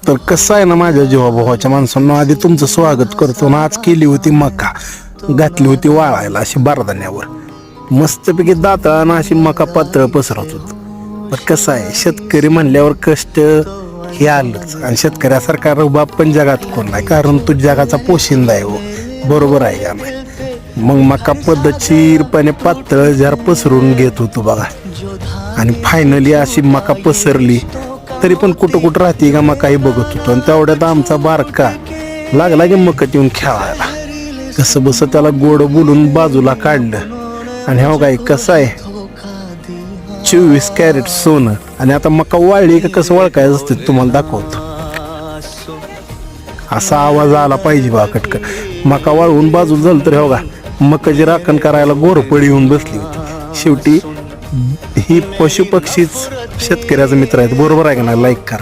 तर कसं आहे ना माझ्या जीवाभावाच्या माणसांना, आधी तुमचं स्वागत करतो ना. आज केली होती मका, घातली होती वाळायला अशी बारदाण्यावर, मस्तपैकी दाताळानं अशी मका पातळ पसरत होत. पण कसं आहे, शेतकरी म्हणल्यावर कष्ट हे आलंच, आणि शेतकऱ्यासारखा रुबाब पण जगात कोण नाही, कारण तो जगाचा पोशिंदा आहे. हो बरोबर आहे का नाही? मग मका पद्धतशीरपणे पातळ जार पसरून घेत होतो बघा, आणि फायनली अशी मका पसरली. तरी पण कुठं कुठं राहते का मका हे बघत होतो, आणि तेवढ्यात आमचा बारका लागला की मकत येऊन खेळायला. कसं बस त्याला गोड बोलून बाजूला काढलं, आणि हो काय कसं आहे, 24 कॅरेट सोनं. आणि आता मका वाळली का कसं वळकायचं असतं तुम्हाला दाखवतो. असा आवाज आला पाहिजे बा कटकन. मका वाळवून बाजूला झालं तर हो का मकाची राखण करायला गोरपडी येऊन बसली होती. शेवटी ही पशुपक्षीच शेतकऱ्याचा मित्र आहेत, बरोबर आहे का नाही? लाईक करा.